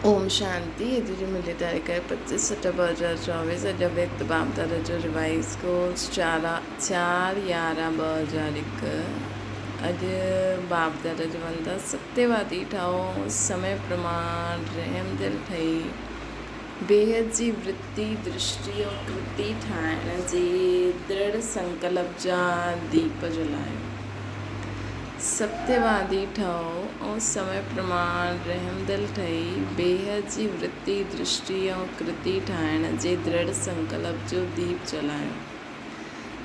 ओम शांति। अॼु जी मिली तारीख़ आहे 25/6/2024। अॼु व्यक्त बामदादा जो रिवाइज़ कोर्स 4/11/2001। अॼु बापदादा जो वंदा सत्यवादी ठहो, समय प्रमाण रहम दिल ठही, बेहद जी वृत्ति दृष्टि और कृति ठाहिण जे दृढ़ संकल्प जा दीप जलायो। सत्यवादी ठहो ऐं समय प्रमाण रहमदिल ठही, बेहद जी वृत्ति दृष्टि ऐं कृति ठाहिण जे दृढ़ संकल्प जो दीप जलायो।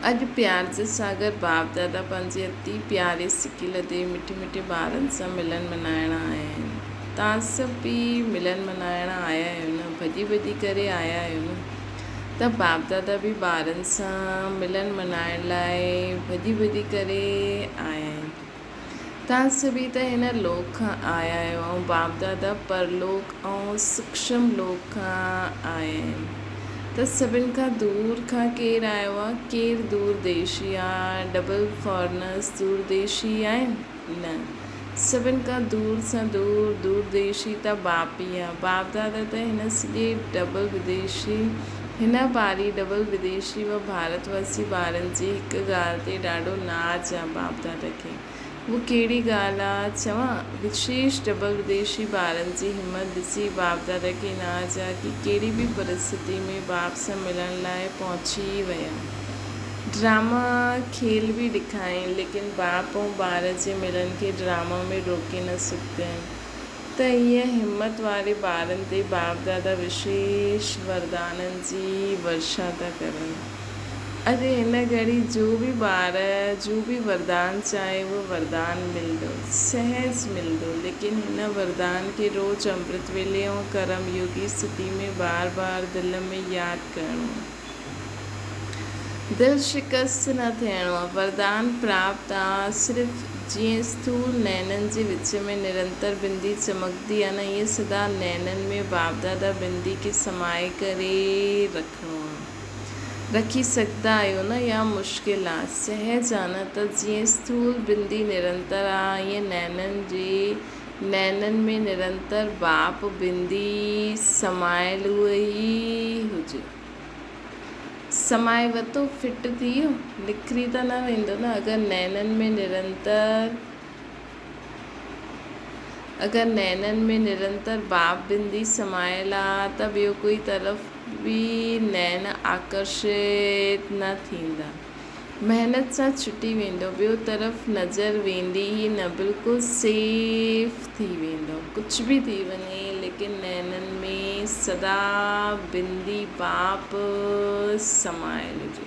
अॼु प्यार जे सागर बाप दादा पंहिंजे अति प्यारे सिकील ते मिठे मिठे ॿारनि सां मिलन मल्हाइण आया आहिनि। तव्हां सभु बि मिलन मल्हाइण आया आहियो न, भॼी भॼी करे आया आहियो न। त बाप दादा बि ॿारनि सां मिलन मल्हाइण लाइ भॼी भॼी करे आया आहिनि। तव्हां सभी त हिन लोक खां आया आहियो ऐं बाप दादा परलोक ऐं सूक्ष्म लोक खां आया आहिनि। त सभिनि खां दूर खां केरु आयो आहे? केरु दूरदेशी आहे? डबल फॉरनर्स दूरदेशी आहिनि? न, सभिनि खां दूर सां दूरदेशी त बाप ई आहे। बाप दादा त हिन सॼे डबल विदेशी हिन बारी डबल विदेशी व भारतवासी ॿारनि जी हिकु ॻाल्हि ते ॾाढो नाज़ आहे बाप दादा खे। वो कहिड़ी ॻाल्हि आहे चवां? विशेष डबल विदेशी ॿारनि जी हिमत ॾिसी बाप दादा खे नाज़ आहे कि कहिड़ी बि परिस्थिति में बाप सां मिलण लाइ पहुची विया। ड्रामा खेल बि ॾेखारियईं, लेकिन बाप ऐं ॿार जे मिलन खे ड्रामा में रोके न सघंदा आहिनि। त ईअं हिमत वारे ॿारनि ते बाप दादा विशेष वरदाननि जी वर्षा था करनि। अॼु हिन घड़ी जो भी वरदान चाहे वो वरदान मिलंदो, सहज मिलंदो। लेकिन हिन वरदान खे रोज़ अमृत वेले ऐं कर्म योगी स्थिति में बार बार दिल में यादि करणो, दिल शिकस्त न थियणो आहे। वरदान प्राप्त आहे सिर्फ़ जीअं स्थूल नैननि जे विच में निरंतर बिंदी चमकदी आहे न, ईअं सदा नैननि में बाप दादा बिंदी खे समाए करे रखणो आहे। रखी सघंदा आहियो न, या मुश्किल आहे? सहज आहे न। त जीअं स्थूल बिंदी निरंतर आहे, ईअं नैननि में निरंतर बाप बिंदी समायल ई हुजे। समाए वरितो, फिट थी वियो, निखरी त न वेंदो न। अगरि नैननि में निरंतर बाप बिंदी समायल आहे त ॿियो कोई तरफ़ बि नैन आकर्षित न थींदा, महिनत सां छुटी वेंदो, ॿियो तरफ़ नज़र वेंदी ई न, बिल्कुलु सेफ थी वेंदो। कुझु बि थी वञे, लेकिन नैननि में सदा बिंदी बाप समायल हुजे।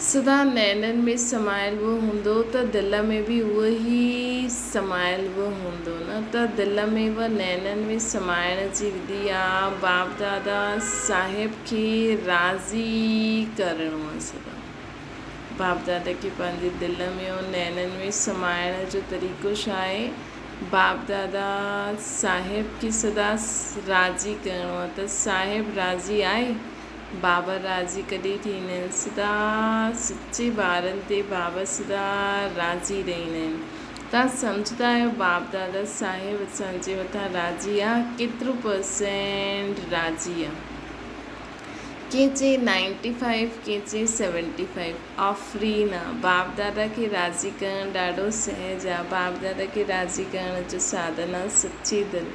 सदा नैननि में समायल वो हूंदो त दिल में बि उहो ई समायल वो हूंदो न। त दिल में व नैननि में समाइण जी विधि आहे बाप दादा साहिब खे राज़ी करणो आहे। सदा बाप दादा खे पंहिंजे दिल में ऐं नैननि में समाइण जो तरीक़ो छा आहे? बाप दादा साहिब खे सदा राज़ी करणो आहे। त साहिब राज़ी आहे, बाबा राज़ी कॾहिं थींदा आहिनि? सदा सचे ॿारनि ते बाबा सदा राज़ी रहंदा आहिनि। तव्हां सम्झंदा आहियो बाप दादा साहिब असांजे मथां राज़ी आहे? केतिरो % राज़ी आहे? कंहिं चई 95, कंहिं चई 75। आफ़रीन आहे। बाप दादा खे राज़ी करणु ॾाढो सहज आहे। बाप दादा खे राज़ी करण जो साधन आहे सची दिलि।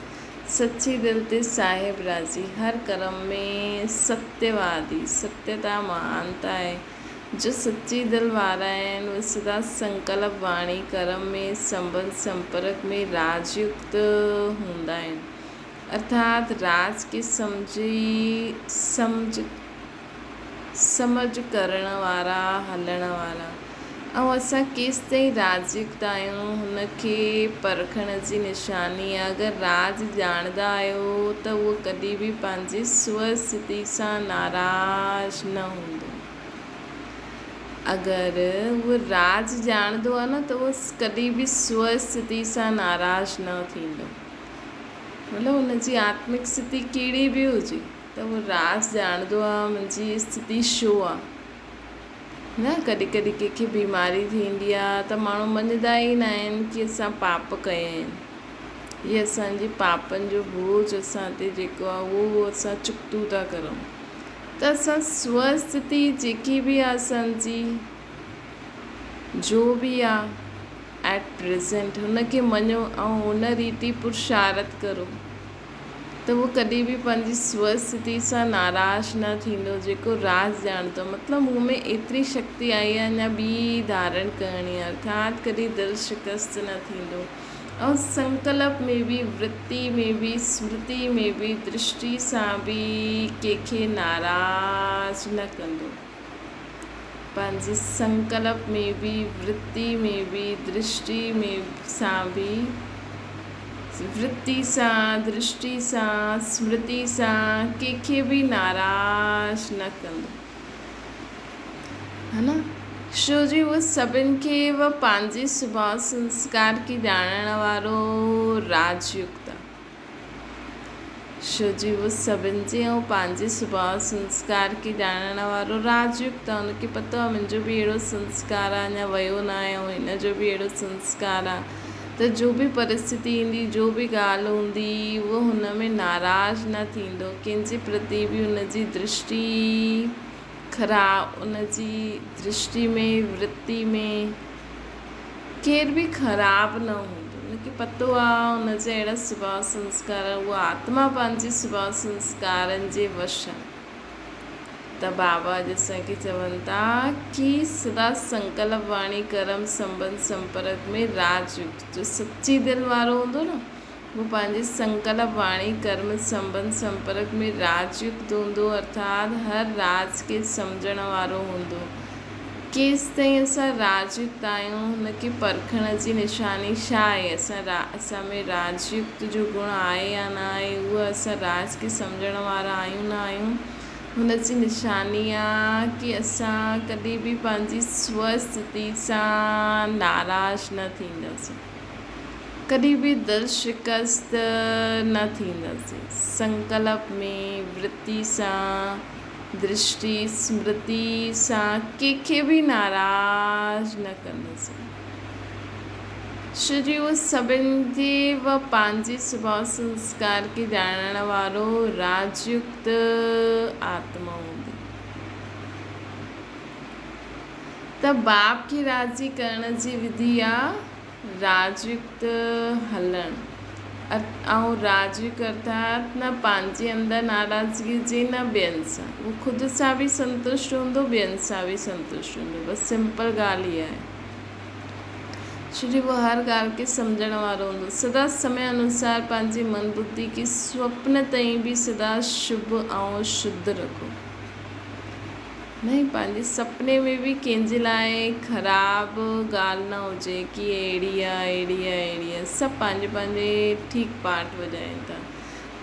सची दिलि ते साहिब राज़ी। हर कर्म में सत्यवादी, सत्यता महानता आहे। जो सच्ची दिलि वारा आहिनि उहे सदा संकल्प वाणी कर्म में संबंध संपर्क में राजयुक्त हूंदा आहिनि। अर्थात राज के समझ करण वारा, हलण वारा। ऐं असां केसि ताईं राजयुक्त आहियूं हुनखे परखण जी निशानी आहे। अगरि राज ॼाणंदा आहियो त उहो कॾहिं बि पंहिंजी स्वस्थिति सां नाराज़ न हूंदो। अगरि उहो राज ॼाणंदो आहे न त उहो कॾहिं बि स्वस्थिति सां नाराज़ न थींदो। मतिलबु हुनजी आत्मिक स्थिति कहिड़ी बि हुजे, त उहो राज ॼाणंदो आहे मुंहिंजी स्थिति छो आहे न। कॾहिं कॾहिं कंहिंखे बीमारी थींदी आहे त माण्हू मञंदा ई न आहिनि कि असां पाप कया आहिनि। ये असांजी पापनि जो बोझ असां ते जेको आहे उहो असां चुकतूं था करूं। त असां स्वस्थिति जेकी बि आहे असांजी, जो बि आहे एट प्रेज़ेंट, हुनखे मञो ऐं हुन रीति पुरुषारत करो त उहो कॾहिं बि पंहिंजी स्वस्थिति सां नाराज़ न थींदो। जेको राज़ ॼाणंदो, मतिलबु मूं में एतिरी शक्ति आई आहे, अञा ॿी धारण करणी आहे, अर्थात कॾहिं दिलि शिकस्त न थींदो। ऐं संकल्प में बि, वृत्ति में बि, स्मृति में बि, दृष्टि सां बि कंहिंखे नाराज़ न कंदो। पंहिंजे संकल्प में बि, वृत्ति में बि, दृष्टि में सां बि, वृत्ति सां, दृष्टि सां, स्मृति सां कंहिंखे बि नाराज़ न कंदो, है न। छो जी उहो सभिनि खे उहो पंहिंजे स्वभाव संस्कार खे ॼाणण वारो राजयुक्त आहे। छो जी उहो सभिनि जे ऐं पंहिंजे स्वभाव संस्कार खे ॼाणण वारो राजयुक्त आहे। हुनखे पतो आहे मुंहिंजो बि अहिड़ो संस्कार आहे, अञा वियो न आहे, ऐं हिन जो बि अहिड़ो संस्कार आहे, त जो बि परिस्थिति ईंदी, जो बि ॻाल्हि हूंदी, उहो हुन में नाराज़ न थींदो। कंहिंजे प्रति बि हुनजी दृष्टि ख़राबु, हुनजी दृष्टि में, वृत्ति में केर बि ख़राबु न हूंदो। हुनखे पतो आहे हुनजा अहिड़ा स्वभाव संस्कार, उहा आत्मा पंहिंजे स्वभाव संस्कारनि जे वश आहे। त बाबा अॼु असांखे चवनि था कि सदा संकल्प, वाणी, कर्म, संबंध, संपर्क में राजयुक्त, जो सच्ची दिलि वारो हूंदो न, वो पंहिंजे संकल्प, वाणी, कर्म, संबंध, संपर्क में राजयुक्त हूंदो, अर्थात हर राज खे सम्झण वारो हूंदो। केसि ताईं असां राजयुक्त आहियूं, हुनखे परखण जी निशानी छा आहे, असां में राजयुक्त जो गुण आहे या न आहे, उहा असां राज खे सम्झण वारा आहियूं न आहियूं। हुनजी निशानी आहे कि असां कॾहिं बि पंहिंजी स्वस्थिति सां नाराज़ न थींदासीं, कॾहिं बि दिलि शिकस्त न थींदासीं। संकल्प में, वृत्ति सां, दृष्टि, स्मृति सां कंहिंखे बि नाराज़ न कंदासीं। छो जी उहो सभिनि खे उहा पंहिंजे स्वभाव संस्कार खे ॼाणण वारो राजयुक्त आत्मा हूंदी। त बाप खे राज़ी करण जी विधि आहे राजयुक्त हलणु, ऐं राजयुक्त अर्थात न पंहिंजे अंदरि नाराज़गी जे, न ॿियनि सां। उहो ख़ुदि सां बि संतुष्ट हूंदो, ॿियनि सां बि संतुष्ट हूंदो। बसि सिंपल ॻाल्हि इहा आहे। छो जो उहो हर ॻाल्हि खे सम्झण वारो हूंदो। सदा समय अनुसार पंहिंजी मन बुद्धि खे स्वप्न ताईं बि सदा शुभ ऐं शुद्ध रखो। नहीं, पंहिंजे सपने में बि कंहिंजे लाइ ख़राबु ॻाल्हि न हुजे कि अहिड़ी आहे, अहिड़ी आहे, अहिड़ी आहे। सभु पंहिंजे पंहिंजे ठीकु पार्ट वॼाइनि था।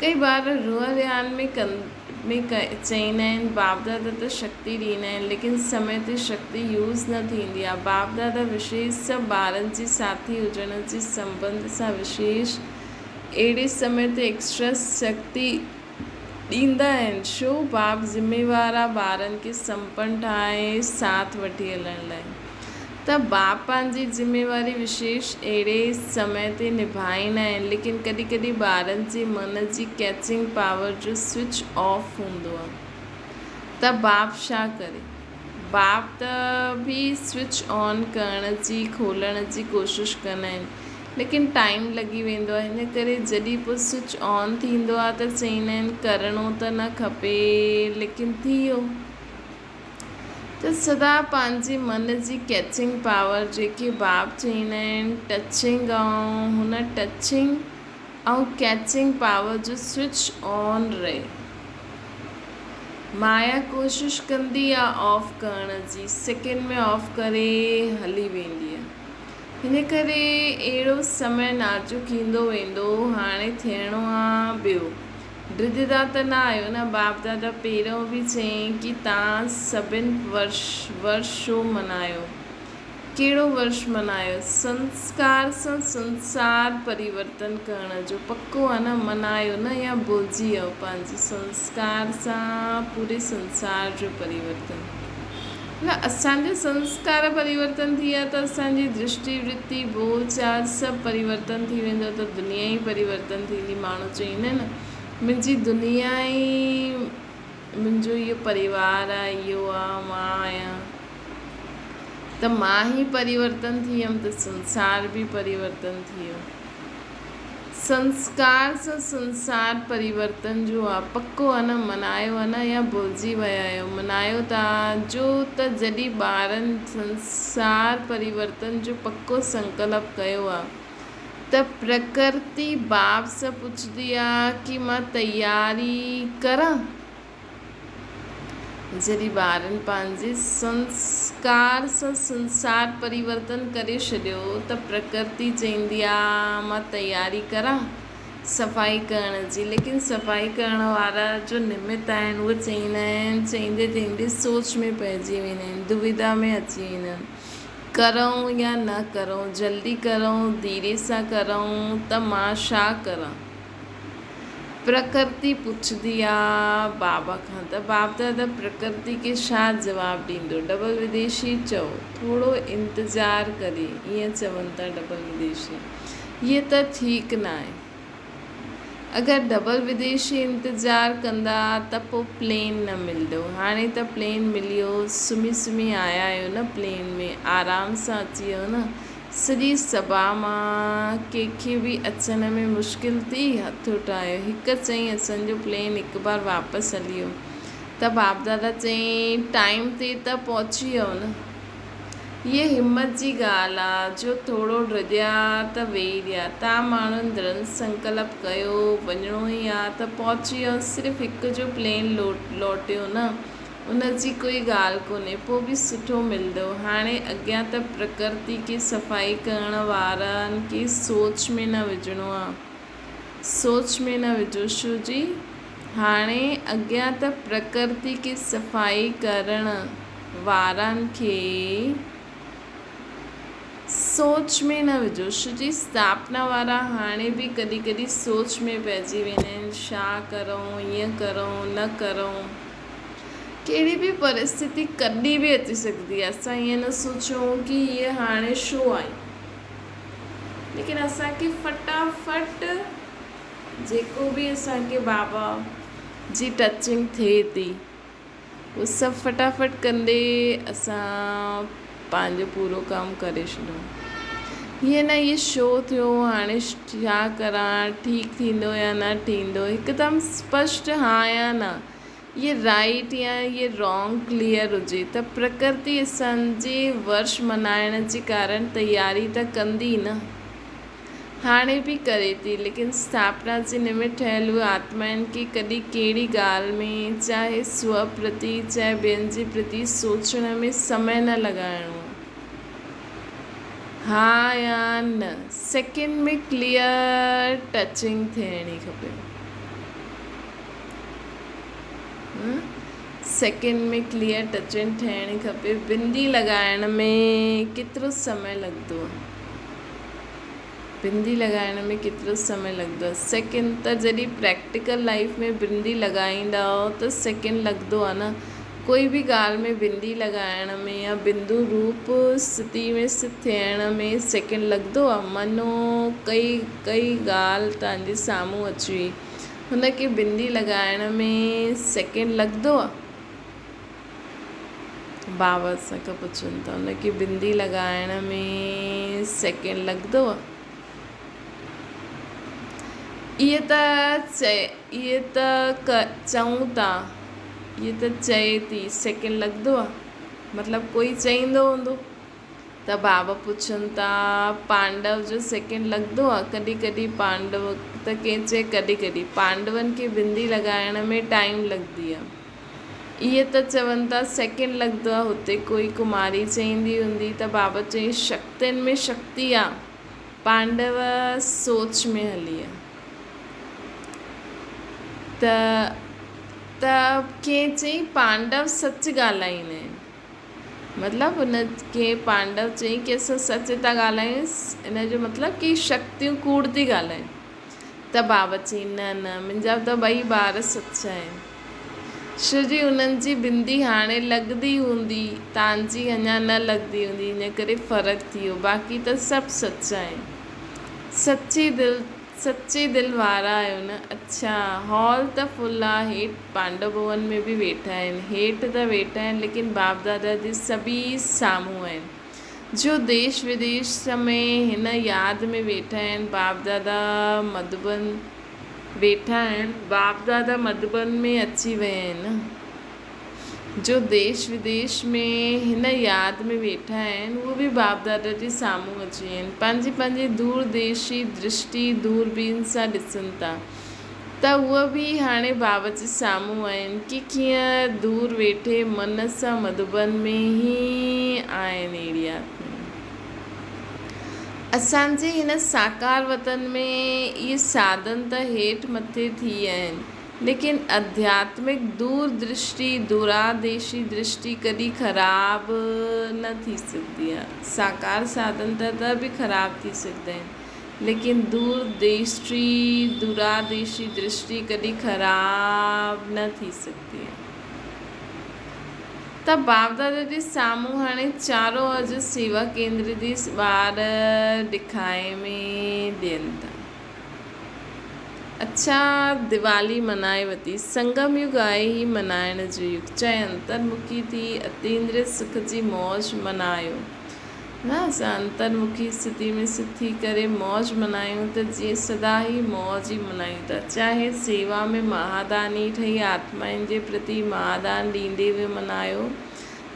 कई बार रुअल ध्यान में चईंदा आहिनि बाप दादा त शक्ति ॾींदा आहिनि, लेकिन समय ते शक्ति यूज़ न थींदी आहे। बाप दादा विशेष सभु ॿारनि जी साथी हुजण जे संबंध सां विशेष अहिड़े समय ते एक्स्ट्रा शक्ति ॾींदा आहिनि। छो? बाप ज़िम्मेवार आहे ॿारनि खे संपन्न ठाहे साथ वठी हलण लाइ। त बाप पंहिंजी ज़िम्मेवारी विशेष अहिड़े समय ते निभाईंदा आहिनि, लेकिन कॾहिं कॾहिं ॿारनि जे मन जी कैचिंग पावर जो स्विच ऑफ हूंदो आहे। त बाप छा करे? बाप त बि स्विच ऑन करण जी, खोलण जी कोशिशि कंदा आहिनि, लेकिन टाइम लॻी वेंदो आहे। हिन करे जॾहिं पोइ स्विच ऑन थींदो आहे त चईंदा आहिनि करिणो त न खपे, लेकिन थी वियो। त सदा पंहिंजे मन जी कैचिंग पावर, जेके बाप चईंदा आहिनि टचिंग, ऐं हुन टचिंग ऐं कैचिंग पावर जो स्विच ऑन रहे। माया कोशिशि कंदी आहे ऑफ करण जी, सेकेंड में ऑफ करे हली वेंदी आहे। हिन करे अहिड़ो समय नाज़ुक ईंदो वेंदो। हाणे थियणो आहे ॿियो। ड्रिजदा त न आहियो न। बाप दादा पहिरियों बि चयईं कि तव्हां सभिनि वर्ष छो मल्हायो? कहिड़ो वर्ष मल्हायो? संस्कार सां संसार परिवर्तन करण जो पको आहे न। मल्हायो न या भुलिजी वियो। पंहिंजे संस्कार सां पूरे संसार जो परिवर्तन। न असांजा संस्कार परिवर्तन थी विया त असांजी दृष्टि वृत्ति बोलचाल सभु परिवर्तन थी वेंदो, त दुनिया ई परिवर्तन थींदी। माण्हू चवंदा आहिनि न मुंहिंजी दुनिया ई मुंहिंजो इहो परिवार आहे, इहो आहे, मां आहियां, त मां ई परिवर्तन थी वियमि त संसार बि परिवर्तन थी वियो। संस्कार सां संसार परिवर्तन जो आहे पको आहे न, मनायो आहे न, या भुलिजी विया आहियो? मनायो था जो त जॾहिं ॿारनि संसार परिवर्तन जो पको संकल्प कयो आहे त प्रकृति बाप सां पुछंदी आहे कि मां तयारी करां। जॾहिं ॿारनि पंहिंजे संस्कार सां संसार परिवर्तन करे छॾियो त प्रकृति चवंदी आहे मां तयारी करां सफ़ाई करण जी। लेकिन सफ़ाई करण वारा जो निमित्त आहिनि उहे चवंदा आहिनि, चवंदे चवंदे सोच में पइजी वेंदा आहिनि, दुविधा में अची वेंदा आहिनि, करूं या न करूं, जल्दी करूं धीरे सां करूं त मां छा करां। प्रकृति पुछंदी आहे बाबा खां, त बाप दादा प्रकृति खे छा जवाबु ॾींदो? डबल विदेशी चओ थोरो इंतज़ारु करे, ईअं चवनि था डबल विदेशी। इहे त ठीकु न आहे। अगरि डबल विदेशी इंतज़ारु कंदा त पोइ प्लेन न मिलंदो। हाणे त प्लेन मिलियो, सुम्ही सुम्ही आया आहियो न प्लेन में, आराम सां अची वियो न। सॼी सभा मां कंहिंखे बि अचण में मुश्किल थी, हथु उठायो, हिकु चईं असांजो प्लेन हिकु बार वापसि हली वियो। त बाप दादा चईं टाइम ते त पहुची वियो न। इहे हिमत जी ॻाल्हि आहे, जो थोरो ड्रिॼिया त वेही रहिया। तव्हां माण्हुनि दृढ़ संकल्प कयो वञिणो ई आहे त पहुची वियो, सिर्फ़ु हिकु जो प्लेन लोटियो न, उनजी कोई ॻाल्हि कोन्हे, पोइ बि सुठो मिलंदो। हाणे अॻियां त प्रकृति खे सफ़ाई करण वारनि खे सोच में न विझिणो आहे, सोच में न विझो। छो जी हाणे अॻियां त प्रकृति खे सफ़ाई करण वारनि खे सोच में न विझो। छो जी स्थापना वारा हाणे बि कॾहिं कॾहिं सोच में पइजी वेंदा आहिनि, छा करूं, ईअं करूं, न करूं। कहिड़ी बि परिस्थिति कॾहिं बि अची सघंदी आहे। असां ईअं न सोचूं कि हीअ हाणे छो आई, लेकिन असांखे फटाफट जेको बि असांखे बाबा जी टचिंग थिए थी उहो सभु फटाफट कंदे असां पंहिंजो पूरो कमु करे छॾूं। हीअं न इहे छो थियो, हाणे छा करां, ठीकु थींदो या न थींदो, हिकदमि स्पष्ट हा या न, ये राइट या ये रॉन्ग क्लियर हुजे त प्रकृति असांजे वर्ष मल्हाइण जे कारण तयारी त कंदी न, हाणे बि करे थी। लेकिन स्थापना जे निमित्त ठहियल उहे आत्माउनि खे कॾहिं कहिड़ी ॻाल्हि में, चाहे स्व प्रति चाहे ॿियनि जे प्रति सोचण में समय न लॻाइणो, हा या न, सेकेंड में क्लियर टचिंग थियणी खपे। सेकेंड में क्लियर टचिंग थियणी खपे। बिंदी लॻाइण में केतिरो समय लॻंदो आहे, बिंदी लॻाइण में केतिरो समय लॻंदो आहे? सेकेंड। त जॾहिं प्रैक्टिकल लाइफ में बिंदी लॻाईंदा हो त सेकेंड लॻंदो आहे न। कोई बि ॻाल्हि में बिंदी लॻाइण में या बिंदु रूप स्थिति में स्थित थियण में सेकेंड लॻंदो आहे। मनो कई ॻाल्हि तव्हांजे साम्हूं अची वई, हुनखे बिंदी लॻाइण में सेकेंड लॻंदो आहे? बाबा असांखां पुछनि था हुनखे बिंदी लॻाइण में सेकेंड लॻंदो आहे? इहे त चऊं था, इहे त चए थी सेकेंड लॻंदो आहे, मतिलबु कोई चईंदो हूंदो। त बाबा पुछनि था पांडव जो सेकेंड लॻंदो आहे? कॾहिं कॾहिं पांडव त कंहिं चए कॾहिं कॾहिं पांडवनि खे बिंदी लॻाइण में टाइम लॻंदी आहे। इहे त चवनि था सेकेंड लॻंदो आहे। हुते कोई कुमारी चईंदी हूंदी त बाबा चई शक्तियुनि में शक्ति आहे, पांडव सोच में हली आहे। त कंहिं चई पांडव सच ॻाल्हाईंदा आहिनि, मतिलबु हुन खे पांडव चई की असां सच था ॻाल्हायूं, इन जो मतिलबु कि शक्तियूं कूड़ थी ॻाल्हाइनि। त बाबा चई न न, मुंहिंजा त ॿई ॿार सचा आहिनि। छोजी उन्हनि जी बिंदी हाणे लॻंदी हूंदी, तव्हांजी अञा न लॻंदी हूंदी, इन करे फ़र्क़ु थी वियो। बाक़ी त सभु सच आहिनि। सच्ची दिलि वारा आहियो न। अच्छा, हॉल त फुल आहे। हेठि पांडव भवन में बि वेठा आहिनि। हेठि त वेठा आहिनि लेकिन बाप दादा जी सभी साम्हूं आहिनि। जो देश विदेश में हिन यादि में वेठा आहिनि। बाप दादा मधुबन वेठा आहिनि। बाप दादा मधुबन में अची विया आहिनि। जो देश विदेश में हिन यादि में वेठा आहिनि उहे बि बाप दादा जे साम्हूं अची विया आहिनि। पंहिंजी दूरदेशी दृष्टि दूरबीन सां ॾिसनि था त उहे बि हाणे बाबा जे साम्हूं आहिनि कि कीअं दूर वेठे मन सां मधुबन में ई आहिनि। अहिड़ी असांजे हिन साकार वतन में इहे साधन त हेठि मथे थी विया आहिनि, लेकिन आध्यात्मिक दूरदृष्टि दूरादेशी दृष्टि कॾहिं ख़राबु न थी सघंदी आहे। साकार साधन त बि ख़राबु थी सघंदा आहिनि, लेकिन दूरादेशी दृष्टि कॾहिं ख़राबु न थी सघंदी आहे। त बाप दादा जे साम्हूं हाणे चारों अॼु सेवा केंद्र जी ॿार ॾेखारे में ॾियनि था। अच्छा, दिवाली मनाए वरिती। संगम युग आहे ई मनाइण जो युग। चाहे अंतर्मुखी थी अतीन्द्रिय सुख जी मौज मनायो न। असां अंतर्मुखी स्थिति में थी करे मौज मनायूं त जीअं सदा ई मौज ई मनायूं था। चाहे सेवा में महादानी ठही आत्माउनि जे प्रति महादान ॾींदे हुए मनायो,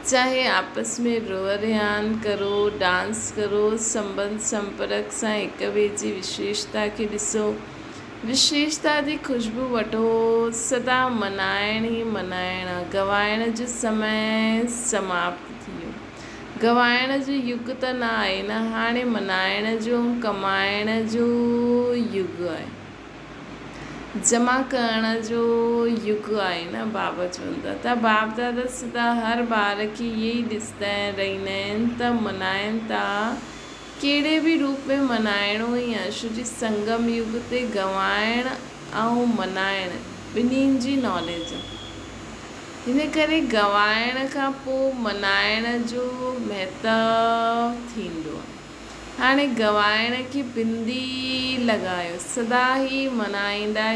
चाहे आपस में रोअरियान करो, डांस करो, संबंध संपर्क सां हिक ॿिए जी विशेषता खे ॾिसो, विशेषता जी खुशबू वठो। सदा मनाइण ई मनाइण आहे। गवाइण जो समय समाप्त थी वियो। गवाइण जो युग त न आहे न। हाणे मनाइण जो कमाइण जो युग आहे, जमा करण जो युग आहे न। बाबा चवंदा त बाप दादा सदा हर ॿार खे इहे ई ॾिसंदा रहंदा आहिनि त मनाइनि था। कहिड़े बि रूप में मनाइणो ई आहे। छो जी संगम युग ते गवाइण ऐं मनाइण ॿिन्हिनि जी नॉलेज आहे। हिन करे गवाइण खां पोइ मनाइण जो महत्व थींदो आहे। हाणे गवाइण खे बिंदी लॻायो, सदा ई मनाईंदा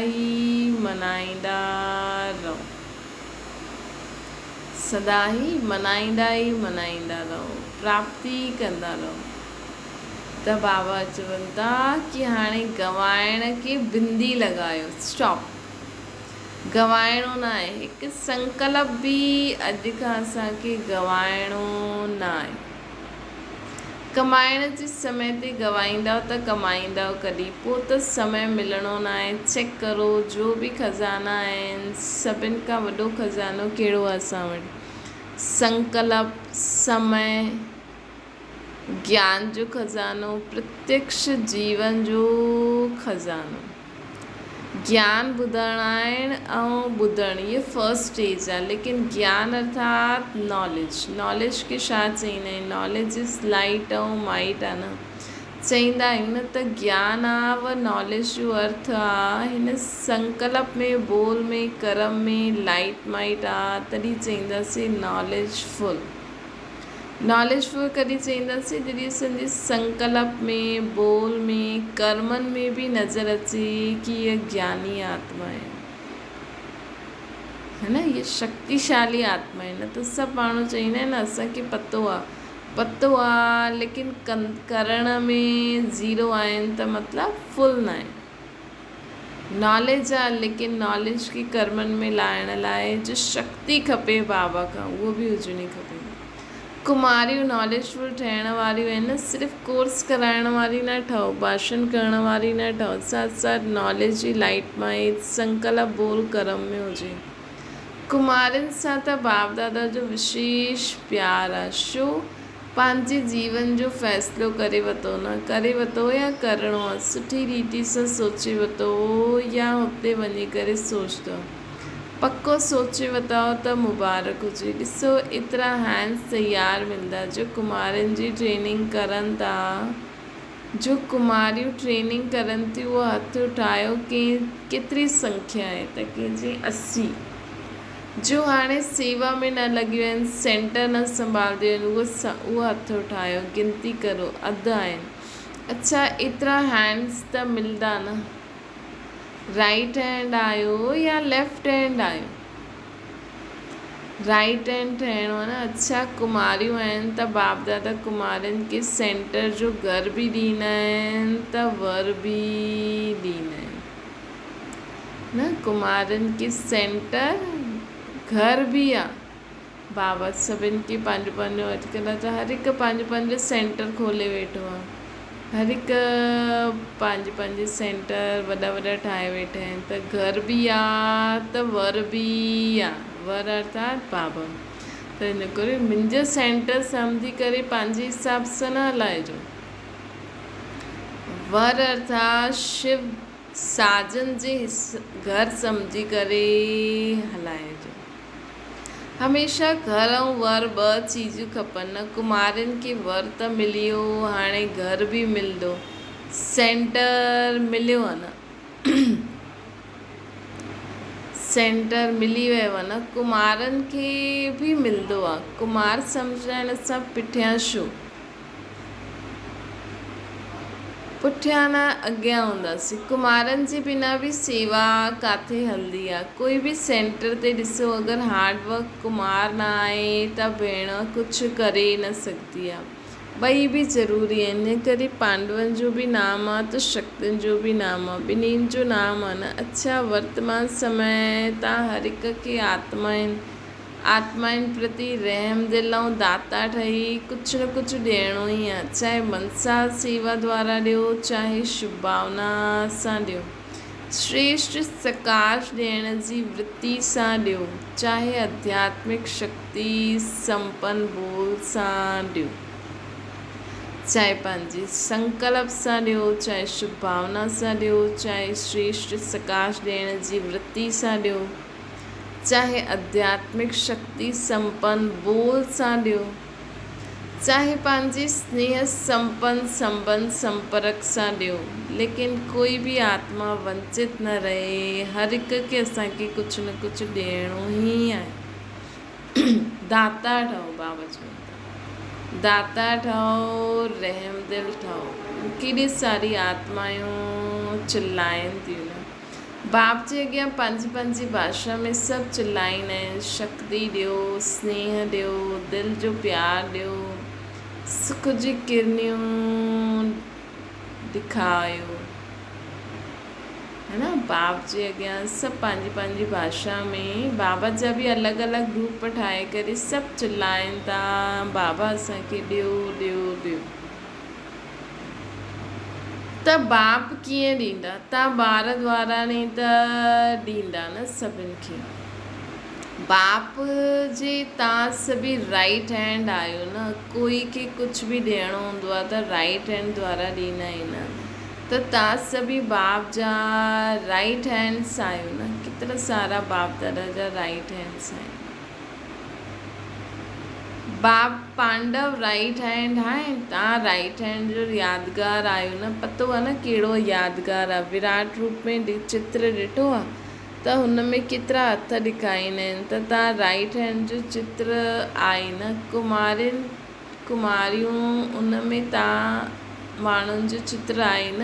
रहो। सदा ई मनाईंदा रहो, प्राप्ति कंदा रहो। त बाबा चवनि था कि हाणे गवाइण खे बिंदी लॻायो, स्टॉप। गवाइणो न आहे। हिकु संकल्प बि अॼु खां असांखे गवाइणो न आहे। कमाइण जे समय ते गवाईंदव त कमाईंदव कॾहिं? पोइ त समय मिलणो न आहे। चेक करो, जो बि खज़ाना आहिनि सभिनि खां वॾो खज़ानो कहिड़ो आहे असां वटि? संकल्प, समय, ज्ञान जो खज़ानो, प्रत्यक्ष जीवन जो खज़ानो। ज्ञान ॿुधाइण ऐं ॿुधणु इहे फर्स्ट स्टेज आहे, लेकिन ज्ञान अर्थात नॉलेज खे छा चईंदा आहिनि? नॉलेज इज़ लाइट ऐं माइट आहे न। चईंदा आहियूं न त ज्ञान आहे व नॉलेज जो अर्थ आहे हिन संकल्प में, बोल में, कर्म में लाइट माइट आहे, तॾहिं चईंदासीं नॉलेजफुल कॾहिं चईंदासीं? जॾहिं असांजे संकल्प में, बोल में, कर्मनि में बि नज़र अचे कि इहा ज्ञानी आत्मा आहे, है न। इहा शक्तिशाली आत्मा आहे। न त सभु माण्हू चईंदा आहिनि न असांखे पतो आहे लेकिन करण में ज़ीरो आहिनि, त मतिलबु फुल न आहे। नॉलेज आहे लेकिन नॉलेज खे कर्मनि में लाइण लाइ जो शक्ति खपे बाबा खां, उहो बि हुजणी खपे। कुमारियूं नॉलेजफुल ठहिण वारियूं आहिनि। सिर्फ़ु कोर्स कराइण वारी न ठहो, भाषण करण वारी न ठहो, साथ साथ नॉलेज जी लाइट मां संकल्प बोल कर्म में हुजे। कुमारियुनि सां त बाप दादा जो विशेष प्यार आहे। छो? पंहिंजे जीवन जो फ़ैसिलो करे वरितो या करिणो आहे, सुठी रीति सां सोचे वरितो या हुते वञी करे सोचंदो। पको सोचे वरितो त मुबारक हुजे। ॾिसो एतिरा हैंड्स तयारु मिलंदा जो कुमारियुनि जी ट्रेनिंग करनि था। जो कुमारियूं ट्रेनिंग करनि थियूं उहो हथु उठायो। केतिरी संख्या आहे? त कंहिंजी 80। जो हाणे सेवा में न लॻियूं आहिनि, सेंटर न संभालंदियूं आहिनि, उहो हथ उठायो, गिनती करो, अधु आहिनि। अच्छा, एतिरा हैंड्स त मिलंदा न? राइट हैंड आहियो या लेफ्ट हैंड आहियो? राइट हैंड ठहिणो आहे न। अच्छा, कुमारियूं आहिनि त बाप दादा कुमारियुनि खे सेंटर जो घर बि ॾींदा आहिनि त वर बि ॾींदा आहिनि न। कुमारियुनि खे सेंटर घर बि आहे। बाबा सभिनि खे पंहिंजो पंहिंजो, अॼुकल्ह त हर हिकु पंहिंजो पंहिंजो सेंटर खोले वेठो आहे। हर हिकु पंहिंजे सेंटर वॾा वॾा ठाहे वेठा आहिनि, त घर बि आहे त वर बि आहे। वर अर्थात बाबा। त इन करे मुंहिंजो सेंटर सम्झी करे पंहिंजे हिसाब सां न हलाइजो। वर अर्थात शिव साजन जे घर सम्झी करे हलाइजो। हमेशह घर ऐं वर ॿ चीजूं खपनि न। कुमारियुनि खे वर त मिली वियो, हाणे घर बि मिलंदो, सेंटर मिलियो आहे न। सेंटर मिली वियो आहे न। कुमारनि खे बि मिलंदो आहे। कुमार सम्झाइण सां पुठियां छो? पुठियां न अॻियां हूंदासीं। कुमारनि जे बिना बि सेवा किथे हलंदी आहे। कोई बि सेंटर ते ॾिसो, अगरि हार्डवर्क कुमार न आहे त भेण कुझु करे न सघंदी आहे। ॿई बि ज़रूरी आहिनि। इन करे पांडवनि जो बि नाम आहे त शक्तियुनि जो बि नाम आहे, ॿिन्हिनि जो नाम आहे न। अच्छा, वर्तमान समय तव्हां हर हिक खे आत्माउनि प्रति रहम दिल ऐं दाता ठही कुझु न कुझु ॾियणो ई आहे। चाहे मनसा सेवा द्वारा ॾियो, चाहे शुभ भावना सां ॾियो, श्रेष्ठ सकाश ॾियण जी वृत्ति सां ॾियो, चाहे आध्यात्मिक शक्ति संपन्न बोल सां ॾियो, चाहे पंहिंजे संकल्प सां ॾियो, चाहे शुभ भावना सां ॾियो, चाहे श्रेष्ठ सकाश ॾियण जी वृत्ति सां ॾियो, चाहे आध्यात्मिक शक्ति संपन्न बोल सां ॾियो, चाहे पंहिंजे स्नेह संपन्न संबंध संपर्क सां ॾियो। लेकिन कोई बि आत्मा वंचित न रहे। हर हिक खे असांखे कुझु न कुझु ॾियणो ई आहे। दाता ठहो, बाबा चवनि, दाता ठहो, रहम दिल ठहो। केॾी सारी आत्मायूं चिल्लाइनि थियूं न। बाप जे अॻियां पंहिंजी भाषा में सभु चिल्लाईंदा आहिनि, शक्ति ॾियो, स्नेह ॾियो, दिलि जो प्यार ॾियो, सुख जी किरनियूं ॾेखारियो, है न। बाप जे अॻियां सभु पंहिंजी भाषा में बाबा जा बि अलॻि अलॻि रूप ठाहे करे सभु चिल्लाइनि था, बाबा असांखे ॾियो ॾियो ॾियो। त बाप कीअं ॾींदा? तव्हां ॿार द्वारा ने त ॾींदा न सभिनि खे। बाप जे तव्हां सभी राइट हैंड आहियो न। कोई खे कुझु बि ॾियणो हूंदो आहे त राइट हैंड द्वारा ॾींदा आहिनि। त तव्हां सभी बाप जा राइट हैंड्स आहियो न। केतिरा सारा बाप दादा जा राइट हैंड्स आहिनि। बाप पांडव राइट हैंड आहिनि, तव्हां राइट हैंड जो यादगार आहियो न। पतो आहे न कहिड़ो यादगार आहे? विराट रूप में चित्र ॾिठो आहे त हुन में केतिरा हथ ॾेखारींदा आहिनि, त तव्हां राइट हैंड जो चित्र आहे न। कुमारियूं उन में तव्हां माण्हुनि जो चित्र आहे न।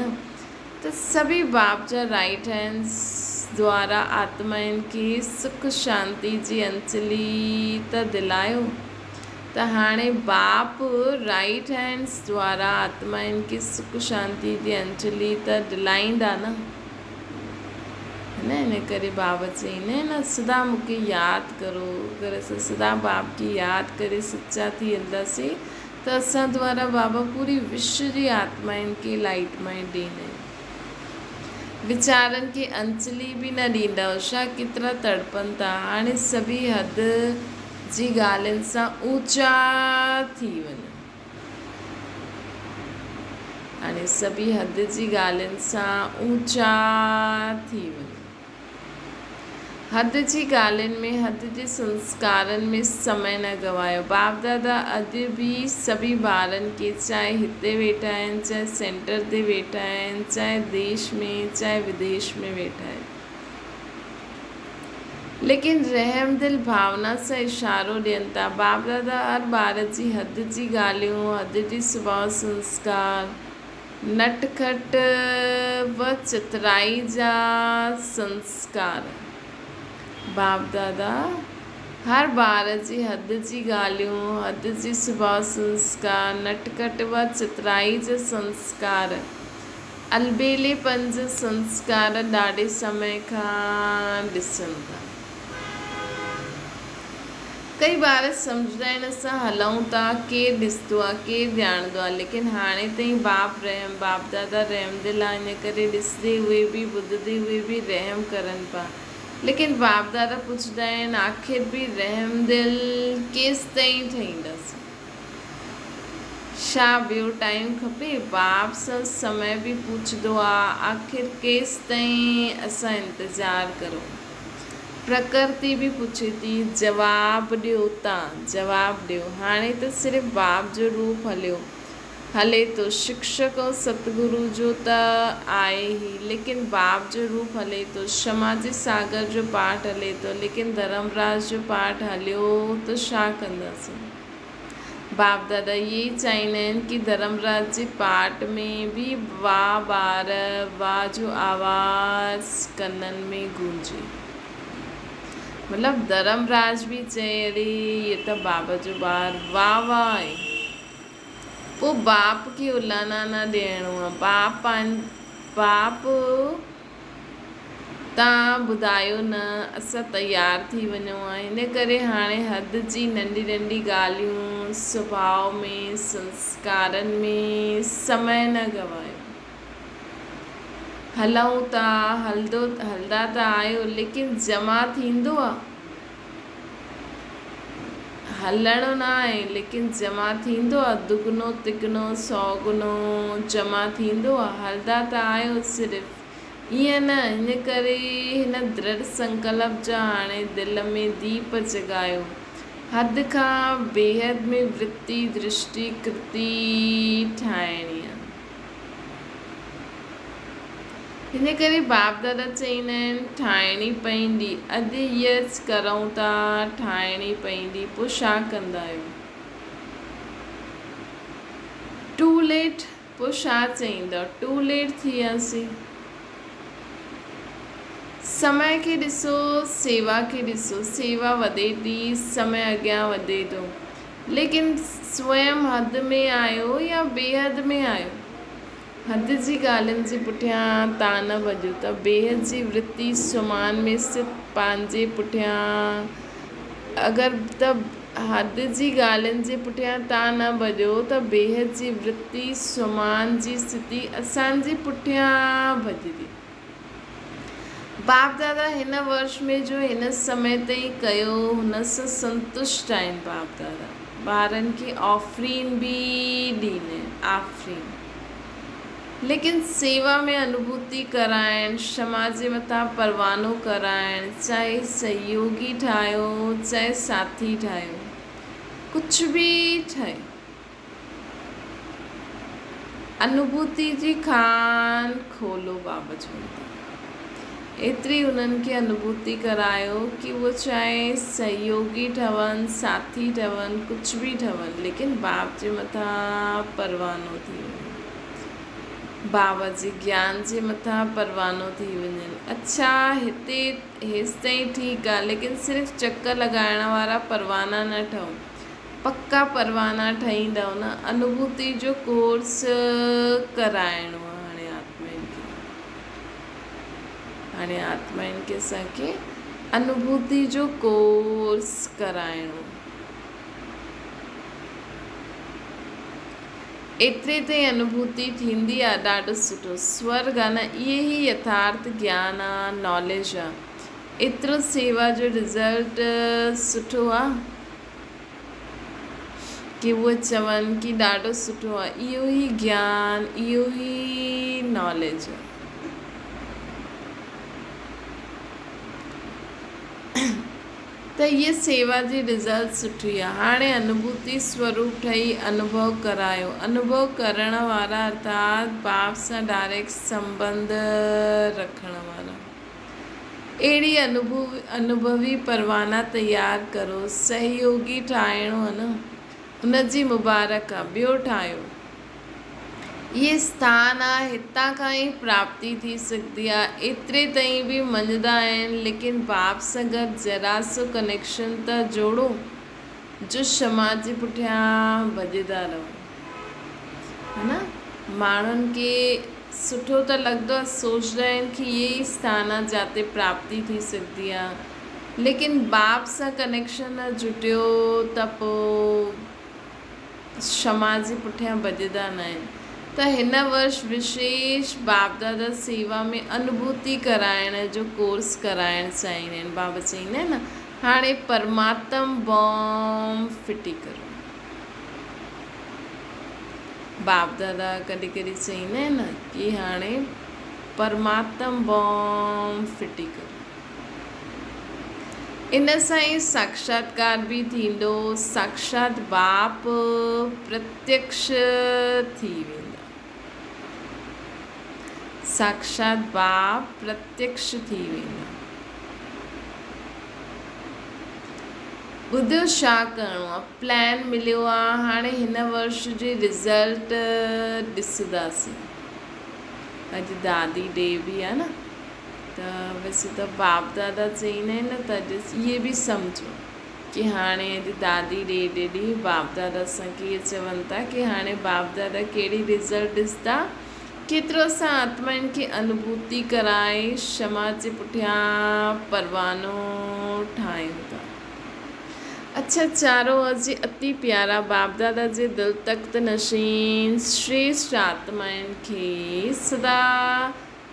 त सभी बाप जा राइट हैंड्स द्वारा आत्माउनि खे सुख शांति जी अंजलि त दिलायो। त हाणे बाप राइट हैंड्स द्वारा आत्माउनि खे सुख शांति जी अंजलि त दिलाईंदा न। इन करे बाबा चईंदा आहिनि न, सदा मूंखे यादि करो। अगरि असां सदा बाप खे यादि करे सचा थी वेंदासीं त असां द्वारा बाबा पूरी विश्व जी आत्माउनि खे लाइट माइंड ॾींदा आहिनि। वीचारनि खे अंजलि बि न ॾींदा हुआ। छा केतिरा तड़पनि था। हाणे सभी हद जी ॻाल्हियुनि सां ऊचा थी वञो। हाणे सभी हद जी ॻाल्हियुनि सां ऊचा थी वञो। हद जी ॻाल्हियुनि में, हद जे संस्कारनि में समय न गवायो। बाप दादा अॼु बि सभी ॿारनि खे, चाहे हिते वेठा आहिनि, चाहे सेंटर ते वेठा आहिनि, चाहे देश में चाहे विदेश में वेठा आहिनि, लेकिन रहम दिल भावना सां इशारो ॾियनि था। बाप दादा हर ॿार जी हद जी ॻाल्हियूं, हद जी सुभाउ संस्कार, नटखट व चितराई जा संस्कार। बाप दादा हर ॿार जी हद जी ॻाल्हियूं, हद जी सुभाउ संस्कार, नटखट व चितराई जा संस्कार, अलबेलेपन जा संस्कार ॾाढे समय खां ॾिसनि था। कई ॿार सम्झंदा आहिनि असां हलूं था, केरु ॾिसंदो आहे, केरु ॼाणंदो आहे, लेकिन हाणे ताईं बाप दादा रहम दिल आहे, इन करे ॾिसंदे हुए बि, ॿुधंदे हुए बि रहम करनि पिया। लेकिन बाप दादा पुछंदा आहिनि आख़िर बि रहम दिल केसि ताईं ठहींदसि? छा ॿियो टाइम खपे? बाप सां समय बि पुछंदो आहे आख़िर केसि ताईं असां इंतज़ारु करूं? प्रकृति बि पुछे थी, जवाबु ॾियो तव्हां, जवाबु ॾियो। हाणे त सिर्फ़ु बाप जो रूप हले थो, शिक्षक ऐं सतगुरु जो त आहे ई, लेकिन बाप जो रूप हले थो। क्षमा जे सागर जो पाठ हले थो, लेकिन धर्मराज जो पाठ हलियो त छा कंदासीं? बाप दादा इहे ई चाहींदा आहिनि कि धर्मराज जे पाठ में बि वाह ॿार, वाह जो आवाज़ कननि में गूंजे। मतिलबु धर्मराज बि चए अरे ये त बाबा जो ॿार वाह वाह आहे। पोइ बाप खे उलाना न ॾियणो आहे। बाप तव्हां ॿुधायो न, असां तयारु थी वञूं आहे। हिन करे हाणे हद जी नंढी नंढी ॻाल्हियूं, सुभाउ में, संस्कारनि में समय न गवायो। हलूं था, हलंदा त आहियो, लेकिन जमा थींदो आहे? हलणो न आहे, लेकिन जमा थींदो आहे? दुगनो तिगनो 100 गुनो जमा थींदो आहे? हलंदा त आहियो सिर्फ़ु, ईअं न। हिन करे हिन दृढ़ संकल्प जा हाणे दिलि में दीप जगायो। हद खां बेहद में वृत्ति, दृष्टि, कृति ठाहिणी आहे। हिन करे बाप दादा चईंदा आहिनि ठाहिणी पवंदी। अॼु यच करूं था, ठाहिणी पवंदी। पोइ छा कंदा आहियो? Too late. पोइ छा चईंदव? टू लेट थी वियासीं। समय खे ॾिसो, सेवा खे ॾिसो। सेवा वधे थी, समय अॻियां वधे थो, लेकिन स्वयं हद में आहियो या बेहद में आहियो? हद जी ॻाल्हियुनि जे पुठियां तव्हां न भॼो त बेहद जी वृत्ति सुमान में स्थित पंहिंजे पुठियां। अगरि त हद जी ॻाल्हियुनि जे पुठियां तव्हां न भॼो त बेहद जी वृत्ति सुमान जी स्थिति असांजे पुठियां भॼंदी। बाप दादा हिन वर्ष में जो हिन समय ताईं कयो, हुन सां संतुष्ट आहिनि। बाप दादा ॿारनि खे ऑफरीन बि ॾींदा आहिनि, लेकिन सेवा में अनुभूति कराइण, क्षमा जे मथां परवानो कराइण, चाहे सहयोगी ठाहियो, चाहे साथी ठाहियो, कुझु बि ठहे, अनुभूति जी खान खोलो। बाबा चवंदा एतिरी उन्हनि खे अनुभूति करायो कि उहो चाहे सहयोगी ठहनि, साथी ठहनि, कुझु बि ठहनि, लेकिन बाप जे मथां परवानो थी वञे, बाबा जे ज्ञान जे मथां परवानो थी वञनि। अच्छा हिते हेसि ताईं ठीकु आहे, लेकिन सिर्फ़ु चकर लॻाइण वारा परवाना न ठहो, पक्का परवाना ठहींदव न। अनुभूति जो कोर्स कराइणो आहे हाणे आत्माउनि खे असांखे अनुभूति जो कोर्स कराइणो। एतिरे ताईं अनुभूति थींदी आहे, ॾाढो सुठो। स्वर्ग आहे न, इहे ई यथार्थ ज्ञान आहे, नॉलेज आहे। एतिरो सेवा जो रिज़ल्ट सुठो आहे कि उहे चवनि कि ॾाढो सुठो आहे। इहो ई ज्ञान, इहो ई नॉलेज आहे। त इहा सेवा जी रिज़ल्ट सुठी आहे। हाणे अनुभूति स्वरूप ठही अनुभव करायो। अनुभव करण वारा अर्थात बाप सां डायरेक्ट संबंध रखण वारा। अहिड़ी अनुभवी परवाना तयारु करो। सहयोगी ठाहिणो आहे न, हुनजी मुबारक आहे, ॿियो ठाहियो। इहे स्थान आहे, हितां खां ई प्राप्ति थी सघंदी आहे। एतिरे ताईं बि मञंदा आहिनि, लेकिन बाप सां गॾु जरा सो कनेक्शन त जोड़ो जो क्षमा जे पुठियां भॼंदा रहो, है न। माण्हुनि खे सुठो त लॻंदो आहे, सोचंदा आहिनि कि इहे ई स्थान आहे जिते प्राप्ति थी सघंदी आहे, लेकिन बाप सां कनेक्शन न जुटियो त पोइ क्षमा जे पुठियां भॼंदा न आहिनि। त हिन वर्ष विशेष बाप दादा सेवा में अनुभूति कराइण जो कोर्स कराइणु चाहींदा आहिनि। बाबा चईंदा आहिनि न, हाणे परमात्म बॉम्ब फिटी करो। बाप दादा कॾहिं कॾहिं चईंदा आहिनि न कि हाणे परमात्म बॉम्ब फिटी करो। इन सां ई साक्षात्कार बि थींदो, साक्षात बाप प्रत्यक्ष थी वेंदा। साक्षात बाप प्रत्यक्ष थी वेंदा। ॿुधियो छा करिणो आहे, प्लान मिलियो आहे, हाणे हिन वर्ष जे रिज़ल्ट ॾिसंदासीं। अॼु दादी डे बि आहे न, त वैसे त बाप दादा चईंदा आहिनि न, त इहे बि सम्झो कि हाणे अॼु दादी डे ॾींहुं बाप दादा असांखे इहे चवनि था कि हाणे बाप दादा कहिड़ी रिज़ल्ट ॾिसंदा, केतिरो असां आत्माउनि खे अनुभूति कराए क्षमा जे पुठियां परवानो ठाहियूं था। अच्छा, चारो अॼु अति प्यारा बाप दादा जे दिल तख़्त नशीन श्रेष्ठ आत्माउनि खे सदा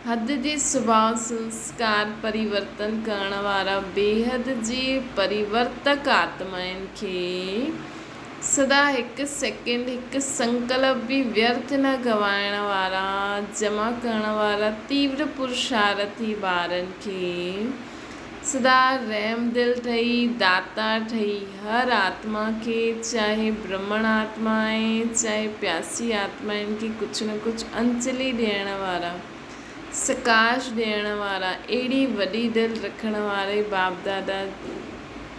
हद जे सुभाउ संस्कार परिवर्तन करण वारा बेहद जे परिवर्तक आत्माउनि खे सदा हिकु सेकेंड हिकु संकल्प बि व्यर्थ न गवाइण वारा जमा करण वारा तीव्र पुरुषार्थी ॿारनि खे सदा रहम दिल ठही, दाता ठही, हर आत्मा खे, चाहे ब्रह्मण आत्मा आहे चाहे प्यासी आत्मा आहिनि, कि कुझु न कुझु अंजलि ॾियण वारा, सकाश ॾियण वारा, अहिड़ी वॾी दिलि रखण वारे बाप दादा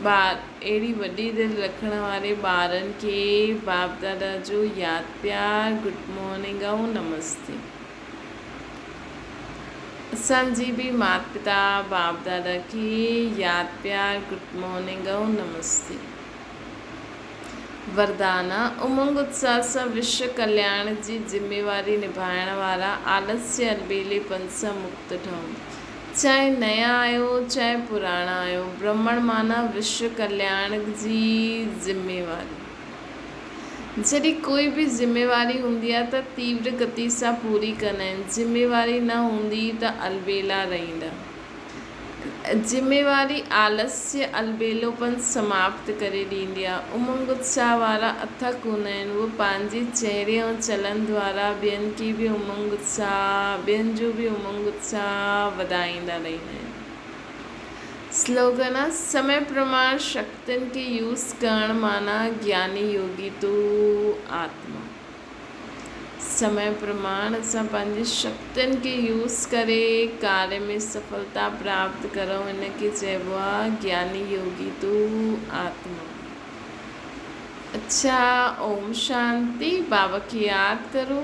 अहिड़ी वॾी दिलि रखण वारे ॿारनि खे बाप दादा जो यादि प्यार, गुड मॉर्निंग ऐं नमस्ते। असांजी बि माता पिता बाप दादा खे यादि प्यार, गुड मॉर्निंग ऐं नमस्ते। वरदाना उमंग उत्साह सां विश्व कल्याण जी जिम्मेवारी निभाइण वारा आलस्य अलबेलेपन सां मुक्त ठहो। चाहे नया आहियो चाहे पुराणा आहियो, ब्रह्मण माना विश्व कल्याण जी जिम्मेवारी। जॾहिं कोई बि जिम्मेवारी हूंदी आहे त तीव्र गति सां पूरी कंदा आहिनि, जिम्मेवारी न हूंदी त अलबेला रहंदा। जिम्मेवारी आलस्य अलबेलोपन समाप्त करे ॾींदी आहे। उमंग उत्साह वारा अथक हूंदा आहिनि, उहे पंहिंजे चहिरे ऐं चलन द्वारा ॿियनि खे बि उमंग उत्साह, ॿियनि जो बि उमंग उत्साह वधाईंदा रहंदा आहिनि। स्लोगन आहे, समय प्रमाण शक्तियुनि खे यूज़ करणु माना ज्ञानी योगी तू आत्मा। समय प्रमाण असां पंहिंजी शक्तियुनि खे यूज़ करे कार्य में सफलता प्राप्त करूं, हिनखे चइबो आहे ज्ञानी योगी तू आत्मा। अच्छा, ओम शांति। बाबा खे यादि करो।